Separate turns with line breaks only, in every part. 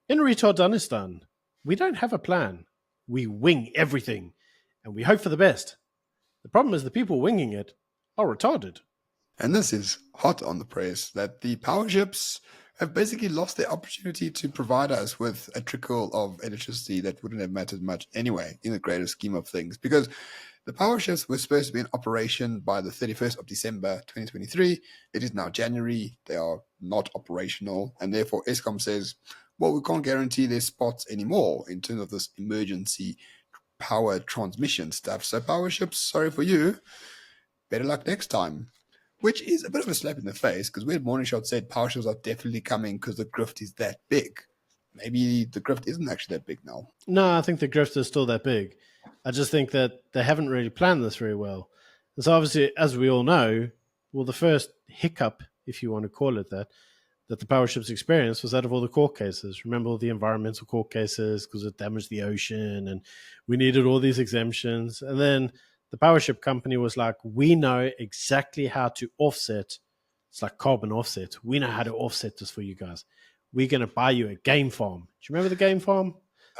In Retardanistan, we don't have a plan. We wing everything and we hope for the best. The problem is the people winging it are retarded.
And this is hot on the press that the power ships have basically lost their opportunity to provide us with a trickle of electricity that wouldn't have mattered much anyway in the greater scheme of things. Because the power ships were supposed to be in operation by the 31st of December 2023. It is now January. They are not operational. And therefore, ESCOM says, well, we can't guarantee their spots anymore in terms of this emergency power transmission stuff. So, power ships, sorry for you. Better luck next time. Which is a bit of a slap in the face, because we had Morning Shot said power ships are definitely coming because the grift is that big. Maybe the grift isn't actually that big now.
No, I think the grift is still that big. I just think that they haven't really planned this very well. And so obviously, as we all know, well, the first hiccup, if you want to call it that the power ships experienced was out of all the court cases. Remember all the environmental court cases because it damaged the ocean and we needed all these exemptions. And then the power ship company was like, we know exactly how to offset. It's like carbon offset. We know how to offset this for you guys. We're going to buy you a game farm. Do you remember the game farm?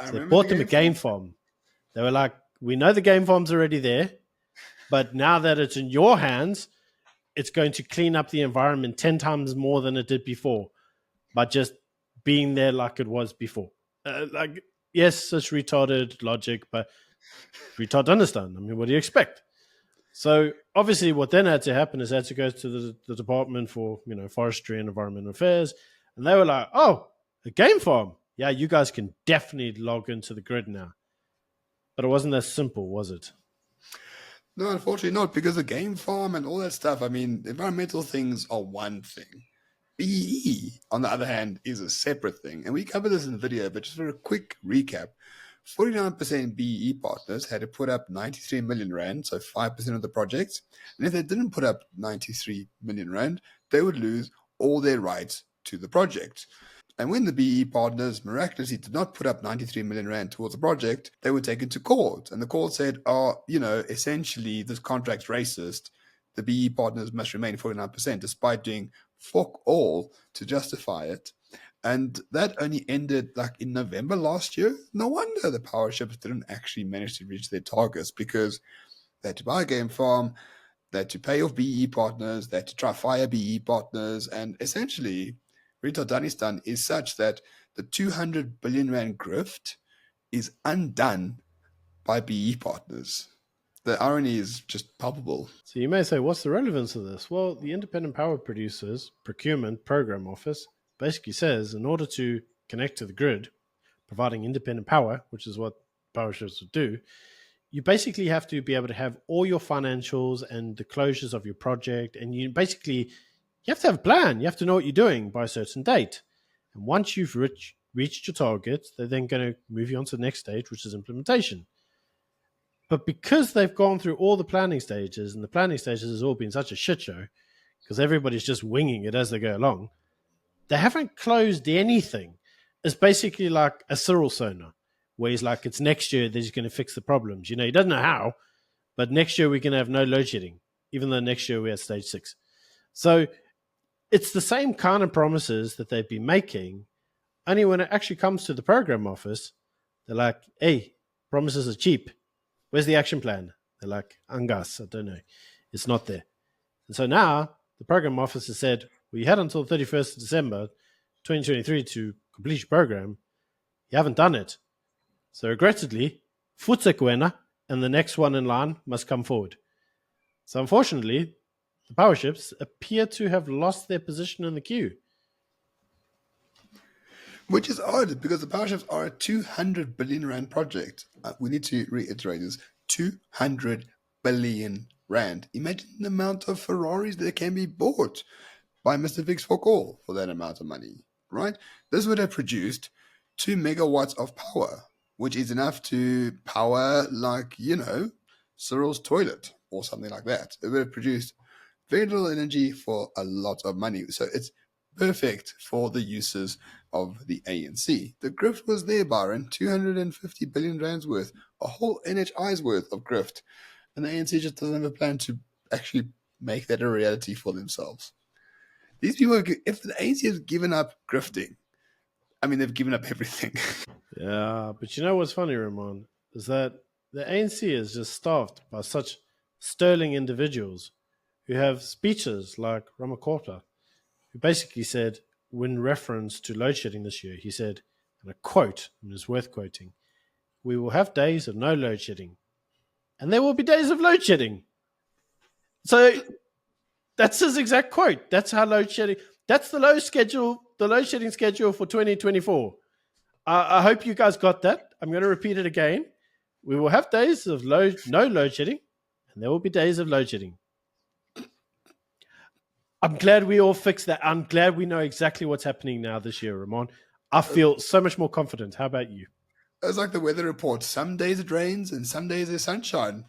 So they bought them a game farm. They were like, we know the game farm's already there, but now that it's in your hands, it's going to clean up the environment 10 times more than it did before by just being there like it was before. Yes, it's retarded logic, but retard understand. I mean, what do you expect? So obviously what then had to happen is they had to go to the Department for, Forestry and Environmental Affairs, and they were like, oh, a game farm. Yeah, you guys can definitely log into the grid now. But it wasn't that simple, was it?
No, unfortunately not, because the game farm and all that stuff, I mean, environmental things are one thing. BEE, on the other hand, is a separate thing. And we covered this in the video, but just for a quick recap, 49% BEE partners had to put up 93 million Rand, so 5% of the project. And if they didn't put up 93 million Rand, they would lose all their rights to the project. And when the BE partners miraculously did not put up 93 million Rand towards the project, they were taken to court. And the court said, essentially this contract's racist. The BE partners must remain 49% despite doing fuck all to justify it. And that only ended like in November last year. No wonder the power ships didn't actually manage to reach their targets, because they had to buy a game farm, they had to pay off BE partners, they had to try fire BE partners, and essentially Retardanistan is such that the 200 billion Rand grift is undone by BE partners. The irony is just palpable.
So you may say, what's the relevance of this? Well, the Independent Power Producers Procurement Program Office basically says in order to connect to the grid, providing independent power, which is what power ships would do, you basically have to be able to have all your financials and the closures of your project. And you have to have a plan. You have to know what you're doing by a certain date. And once you've reached your target, they're then going to move you on to the next stage, which is implementation. But because they've gone through all the planning stages, and the planning stages has all been such a shit show, because everybody's just winging it as they go along, they haven't closed anything. It's basically like a Cyril sonar, where he's like, it's next year that he's going to fix the problems. He doesn't know how, but next year we're going to have no load shedding, even though next year we're at stage 6. So it's the same kind of promises that they've been making, only when it actually comes to the program office, they're like, hey, promises are cheap. Where's the action plan? They're like, Angas, I don't know. It's not there. And so now the program office has said, well, you had until 31st of December 2023 to complete your program. You haven't done it. So regrettably, Futsekwena and the next one in line must come forward. So unfortunately, the power ships appear to have lost their position in the queue.
Which is odd, because the power ships are a 200 billion Rand project. We need to reiterate this. 200 billion Rand. Imagine the amount of Ferraris that can be bought by Mr. Fix for Call for that amount of money, right? This would have produced 2 megawatts of power, which is enough to power, Cyril's toilet or something like that. It would have produced very little energy for a lot of money. So it's perfect for the uses of the ANC. The grift was there, Byron. 250 billion Rands worth, a whole NHI's worth of grift. And the ANC just doesn't have a plan to actually make that a reality for themselves. These people, if the ANC has given up grifting, I mean, they've given up everything.
Yeah, but you know what's funny, Ramon, is that the ANC is just staffed by such sterling individuals who have speeches like Ramakorta, who basically said, when reference to load shedding this year, he said, and I quote, and it's worth quoting, "We will have days of no load shedding, and there will be days of load shedding." So that's his exact quote. That's how load shedding. That's the load shedding schedule for 2024. I hope you guys got that. I'm going to repeat it again. We will have days of no load shedding, and there will be days of load shedding. I'm glad we all fixed that. I'm glad we know exactly what's happening now this year, Ramon. I feel so much more confident. How about you?
It's like the weather report. Some days it rains and some days there's sunshine.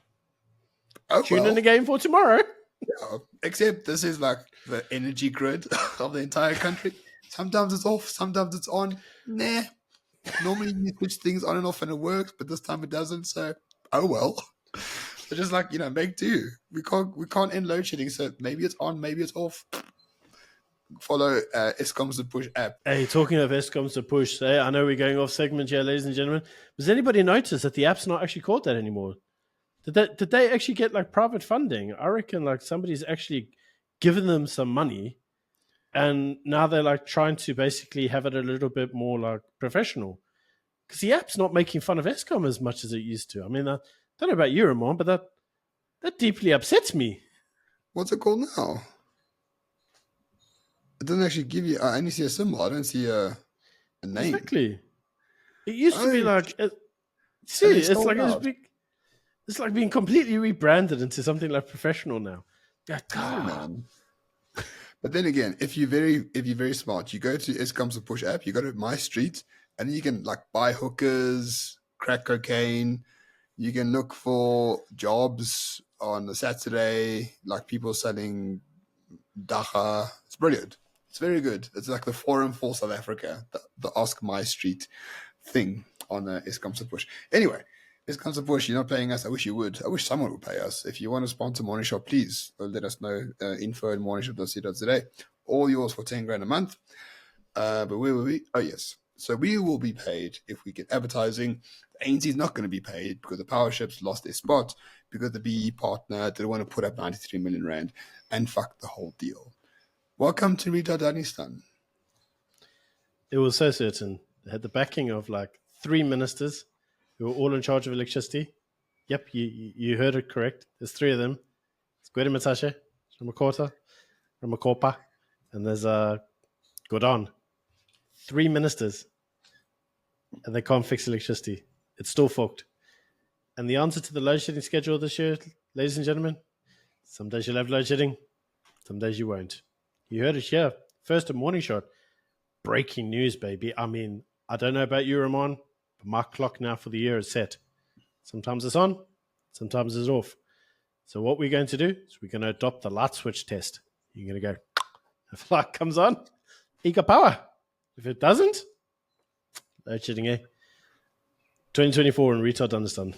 Oh,
Tune
well.
in again for tomorrow.
Yeah, except this is like the energy grid of the entire country. Sometimes it's off, sometimes it's on. Nah. Normally you switch things on and off and it works, but this time it doesn't. So, oh well. So just like, make do. We can't end load shedding. So maybe it's on, maybe it's off. Follow Eskom's The Push app.
Hey, talking of Eskom's The Push, I know we're going off segment here, ladies and gentlemen. Does anybody notice that the app's not actually called that anymore? Did they actually get like private funding? I reckon like somebody's actually given them some money, and now they're like trying to basically have it a little bit more like professional. Because the app's not making fun of Eskom as much as it used to. I mean, I don't know about you, Ramon, but that deeply upsets me.
What's it called now? It doesn't actually give you. I only see a symbol. I don't see a name.
Exactly. It used to be like, it's like being completely rebranded into something like professional now.
Man. But then again, if you're very smart, you go to Eskom's The Push app. You go to My Street, and then you can like buy hookers, crack cocaine. You can look for jobs on a Saturday, like people selling dacha. It's brilliant. It's very good. It's like the forum for South Africa, the Ask My Street thing on Eskom's The Push. Anyway, Eskom's The Push, you're not paying us. I wish you would. I wish someone would pay us. If you want to sponsor Morning Shop, please let us know. info@morningshop.co.za. All yours for 10 grand a month. But where will we? Oh, yes. So we will be paid if we get advertising. The ANC is not going to be paid because the Powerships lost their spot because the BE partner didn't want to put up 93 million rand and fuck the whole deal. Welcome to Retardadistan.
It was so certain. They had the backing of like 3 ministers who were all in charge of electricity. Yep, you heard it correct. There's 3 of them. It's Gwede Matashe, Ramakopa, and there's Godon. 3 ministers. And they can't fix electricity. It's still fucked. And the answer to the load shedding schedule this year, ladies and gentlemen, some days you'll have load shedding, some days you won't. You heard it here. First, a morning shot. Breaking news, baby. I mean, I don't know about you, Ramon, but my clock now for the year is set. Sometimes it's on, sometimes it's off. So what we're going to do is we're going to adopt the light switch test. You're going to go, if the light comes on, you got power. If it doesn't, load shedding, 2024 and retard understand.